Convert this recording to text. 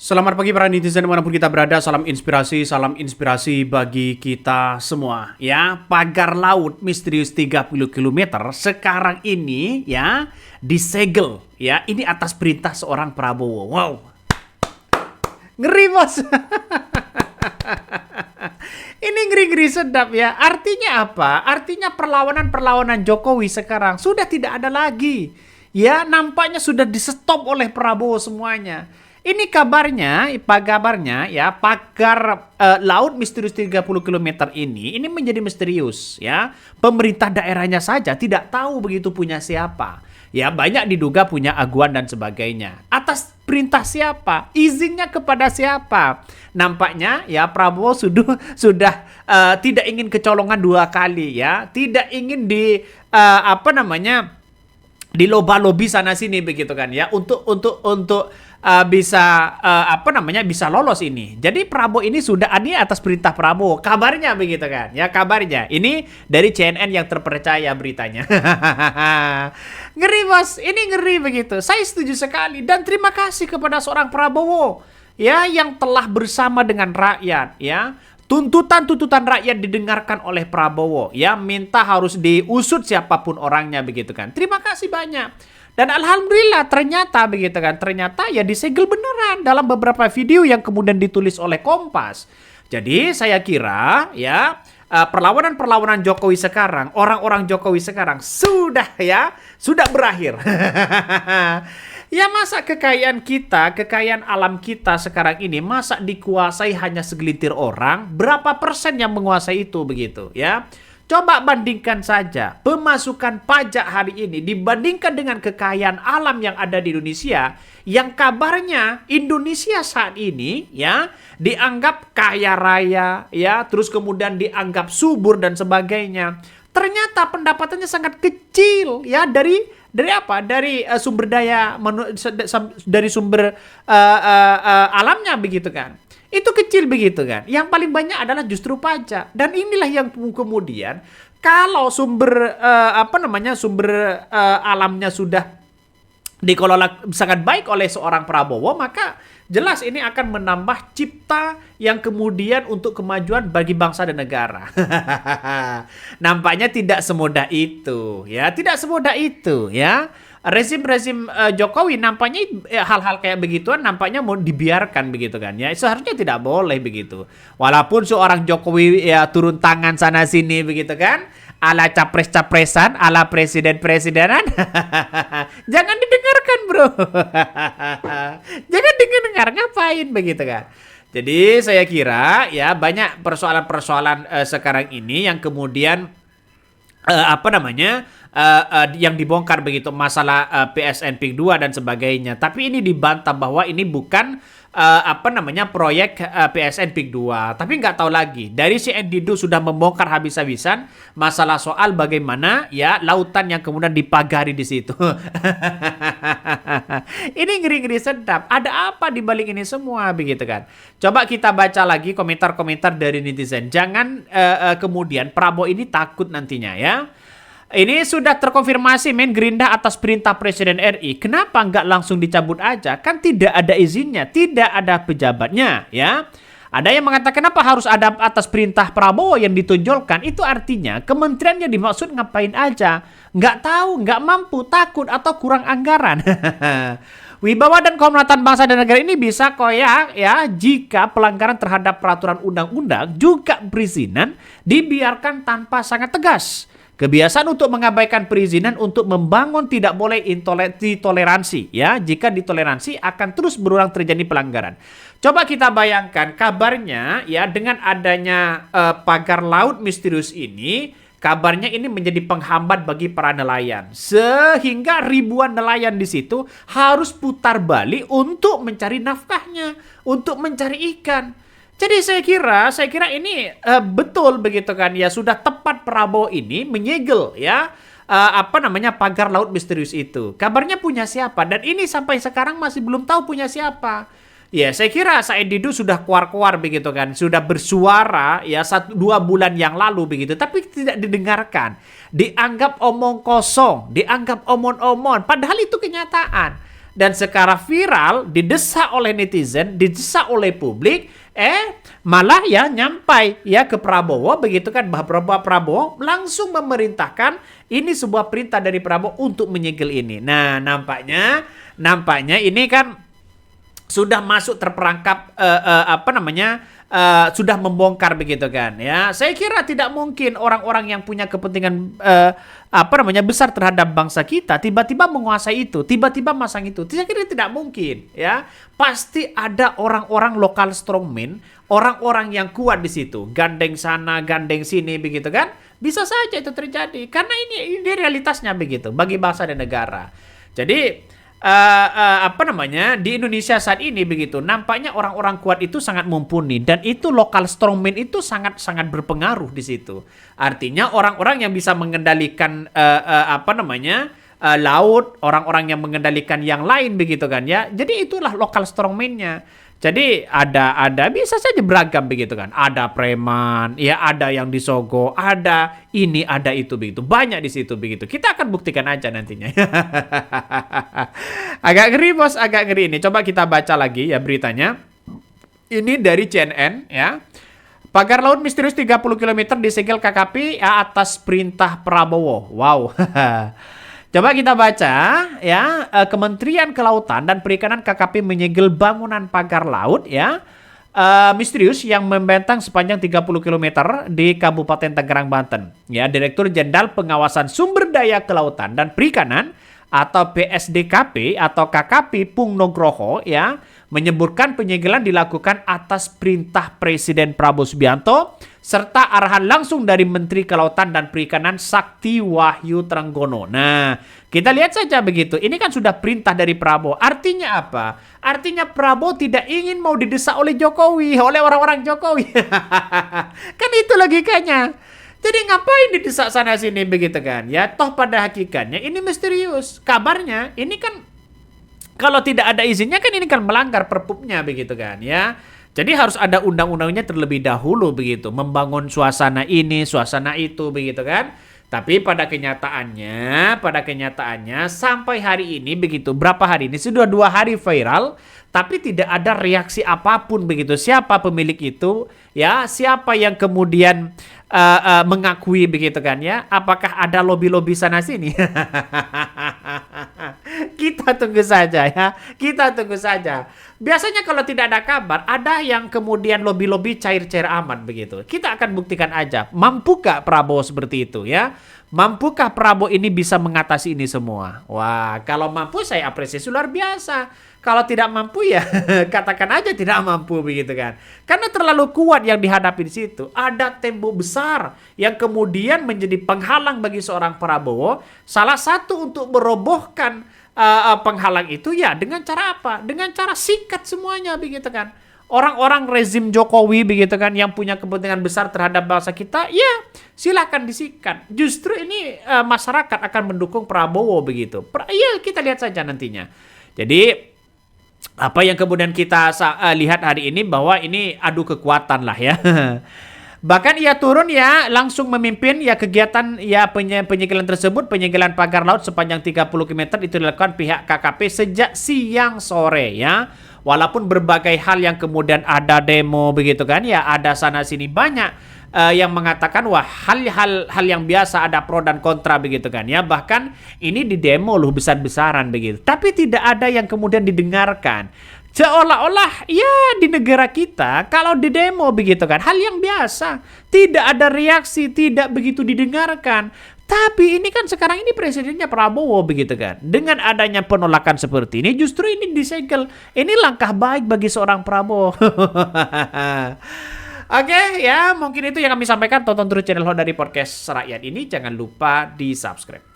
Selamat pagi para netizen dimanapun kita berada, salam inspirasi bagi kita semua. Ya, pagar laut misterius 30 kilometer sekarang ini ya disegel. Ya, ini atas perintah seorang Prabowo. Wow, ngeri bos. Ini ngeri-ngeri sedap ya. Artinya apa? Artinya perlawanan-perlawanan Jokowi sekarang sudah tidak ada lagi. Ya, nampaknya sudah di-stop oleh Prabowo semuanya. Ini kabarnya ya, pagar laut misterius 30 kilometer ini menjadi misterius ya. Pemerintah daerahnya saja tidak tahu begitu punya siapa. Ya, banyak diduga punya aguan dan sebagainya. Atas perintah siapa? Izinnya kepada siapa? Nampaknya ya Prabowo sudah tidak ingin kecolongan dua kali ya. Tidak ingin di loba-lobi sana sini begitu kan ya, untuk bisa lolos ini. Jadi Prabowo ini atas perintah Prabowo, kabarnya begitu kan ya, kabarnya ini dari CNN yang terpercaya beritanya. Ngeri bos, ini ngeri begitu. Saya setuju sekali dan terima kasih kepada seorang Prabowo ya yang telah bersama dengan rakyat ya. Tuntutan-tuntutan rakyat didengarkan oleh Prabowo ya, minta harus diusut siapapun orangnya begitu kan. Terima kasih banyak. Dan alhamdulillah ternyata begitu kan. Ternyata ya disegel beneran dalam beberapa video yang kemudian ditulis oleh Kompas. Jadi saya kira ya perlawanan-perlawanan Jokowi sekarang, orang-orang Jokowi sekarang sudah berakhir. Ya masa kekayaan kita, kekayaan alam kita sekarang ini masa dikuasai hanya segelintir orang? Berapa persen yang menguasai itu begitu ya? Coba bandingkan saja pemasukan pajak hari ini dibandingkan dengan kekayaan alam yang ada di Indonesia, yang kabarnya Indonesia saat ini ya dianggap kaya raya ya, terus kemudian dianggap subur dan sebagainya. Ternyata pendapatannya sangat kecil ya dari apa? Dari sumber daya dari sumber alamnya begitu kan. Itu kecil begitu kan. Yang paling banyak adalah justru pajak. Dan inilah yang kemudian kalau sumber sumber alamnya sudah dikelola sangat baik oleh seorang Prabowo, maka jelas ini akan menambah cipta yang kemudian untuk kemajuan bagi bangsa dan negara. Nampaknya tidak semudah itu ya, tidak semudah itu ya. Rezim-rezim Jokowi nampaknya hal-hal kayak begituan nampaknya mau dibiarkan begitu kan ya. Seharusnya tidak boleh begitu. Walaupun seorang Jokowi ya turun tangan sana sini begitu kan, ala capres-capresan, ala presiden-presidenan. Jangan didengarkan bro. Jangan didengar, ngapain begitu kan. Jadi saya kira ya banyak persoalan-persoalan sekarang ini yang kemudian yang dibongkar begitu, masalah PSN PIK 2 dan sebagainya. Tapi ini dibantah bahwa ini bukan proyek PSN PIK 2. Tapi nggak tahu lagi. Dari CNDU sudah membongkar habis-habisan masalah soal bagaimana ya lautan yang kemudian dipagari di situ. Ini ngeri-ngeri sedap. Ada apa di balik ini semua begitu kan? Coba kita baca lagi komentar-komentar dari netizen. Jangan kemudian Prabowo ini takut nantinya ya. Ini sudah terkonfirmasi Gerindra atas perintah Presiden RI. Kenapa nggak langsung dicabut aja? Kan tidak ada izinnya, tidak ada pejabatnya, ya. Ada yang mengatakan kenapa harus ada atas perintah Prabowo yang ditonjolkan? Itu artinya kementerian yang dimaksud ngapain aja? Nggak tahu, nggak mampu, takut, atau kurang anggaran. Wibawa dan kehormatan bangsa dan negara ini bisa koyak ya jika pelanggaran terhadap peraturan undang-undang juga perizinan dibiarkan tanpa sangat tegas. Kebiasaan untuk mengabaikan perizinan untuk membangun tidak boleh ditoleransi ya. Jika ditoleransi akan terus berulang terjadi pelanggaran. Coba kita bayangkan kabarnya ya dengan adanya pagar laut misterius ini, kabarnya ini menjadi penghambat bagi para nelayan. Sehingga ribuan nelayan di situ harus putar balik untuk mencari nafkahnya, untuk mencari ikan. Jadi saya kira ini betul begitu kan ya, sudah tepat Prabowo ini menyegel ya pagar laut misterius itu. Kabarnya punya siapa, dan ini sampai sekarang masih belum tahu punya siapa. Ya saya kira Said Didu sudah keluar begitu kan, sudah bersuara ya 1-2 bulan yang lalu begitu, tapi tidak didengarkan. Dianggap omong kosong, dianggap omong-omong, padahal itu kenyataan. dan secara viral didesak oleh netizen, didesak oleh publik, malah ya nyampai ya ke Prabowo begitu kan, bahwa Prabowo langsung memerintahkan ini sebuah perintah dari Prabowo untuk menyegel ini. Nah, nampaknya ini kan sudah masuk terperangkap sudah membongkar begitu kan ya. Saya kira tidak mungkin orang-orang yang punya kepentingan besar terhadap bangsa kita tiba-tiba menguasai itu, tiba-tiba masang itu. Saya kira tidak mungkin ya. Pasti ada orang-orang lokal strongman, orang-orang yang kuat di situ, gandeng sana, gandeng sini begitu kan. Bisa saja itu terjadi karena ini realitasnya begitu bagi bangsa dan negara. Jadi di Indonesia saat ini begitu nampaknya orang-orang kuat itu sangat mumpuni dan itu lokal strongman itu sangat berpengaruh di situ. Artinya orang-orang yang bisa mengendalikan laut, orang-orang yang mengendalikan yang lain begitu kan ya. Jadi itulah lokal strongman-nya. Jadi ada bisa saja beragam begitu kan. Ada preman, ya ada yang disogok, ada ini, ada itu begitu. Banyak di situ begitu. Kita akan buktikan aja nantinya. Agak ngeri bos, agak ngeri ini. Coba kita baca lagi ya beritanya. Ini dari CNN ya. Pagar laut misterius 30 km disegel KKP ya, atas perintah Prabowo. Wow. Coba kita baca ya, Kementerian Kelautan dan Perikanan KKP menyegel bangunan pagar laut ya misterius yang membentang sepanjang 30 km di Kabupaten Tangerang, Banten. Ya, Direktur Jenderal Pengawasan Sumber Daya Kelautan dan Perikanan atau PSDKP atau KKP Pung Nugroho ya menyebutkan penyegelan dilakukan atas perintah Presiden Prabowo Subianto serta arahan langsung dari Menteri Kelautan dan Perikanan Sakti Wahyu Trenggono. Nah, kita lihat saja begitu. Ini kan sudah perintah dari Prabowo. Artinya apa? Artinya Prabowo tidak ingin mau didesak oleh Jokowi, oleh orang-orang Jokowi. Kan itu logikanya. Jadi ngapain didesak sana sini begitu kan? Ya, toh pada hakikatnya ini misterius. Kabarnya ini kan kalau tidak ada izinnya kan ini kan melanggar perpupnya begitu kan ya. Jadi harus ada undang-undangnya terlebih dahulu begitu, membangun suasana ini, suasana itu begitu kan. Tapi pada kenyataannya sampai hari ini begitu, berapa hari ini? Sudah 2 hari viral, tapi tidak ada reaksi apapun begitu. Siapa pemilik itu? Ya, siapa yang kemudian mengakui begitu kan ya? Apakah ada lobby-lobby sana sini? Kita tunggu saja ya. Kita tunggu saja. Biasanya kalau tidak ada kabar, ada yang kemudian lobby-lobby cair-cair aman begitu. Kita akan buktikan aja. Mampukah Prabowo seperti itu ya? Mampukah Prabowo ini bisa mengatasi ini semua? Wah, kalau mampu saya apresiasi luar biasa. Kalau tidak mampu ya katakan aja tidak mampu begitu kan. Karena terlalu kuat yang dihadapi di situ. Ada tembok besar yang kemudian menjadi penghalang bagi seorang Prabowo. Salah satu untuk merobohkan penghalang itu ya dengan cara apa? Dengan cara sikat semuanya begitu kan. Orang-orang rezim Jokowi begitu kan yang punya kepentingan besar terhadap bangsa kita, ya silakan disikat. Justru ini masyarakat akan mendukung Prabowo begitu. Ya kita lihat saja nantinya. Jadi apa yang kemudian kita lihat hari ini bahwa ini adu kekuatan lah ya. Bahkan ia turun ya langsung memimpin ya kegiatan ya penyegelan tersebut, penyegelan pagar laut sepanjang 30 km itu dilakukan pihak KKP sejak siang sore ya. Walaupun berbagai hal yang kemudian ada demo begitu kan ya, ada sana sini banyak yang mengatakan wah hal yang biasa, ada pro dan kontra begitu kan ya. Bahkan ini di demo loh besar-besaran begitu. Tapi tidak ada yang kemudian didengarkan. Seolah-olah ya di negara kita kalau di demo begitu kan hal yang biasa, tidak ada reaksi, tidak begitu didengarkan. Tapi ini kan sekarang ini presidennya Prabowo begitu kan. Dengan adanya penolakan seperti ini justru ini disegel. Ini langkah baik bagi seorang Prabowo. Oke ya, mungkin itu yang kami sampaikan. Tonton terus channel Ho dari Podcast Rakyat ini. Jangan lupa di subscribe.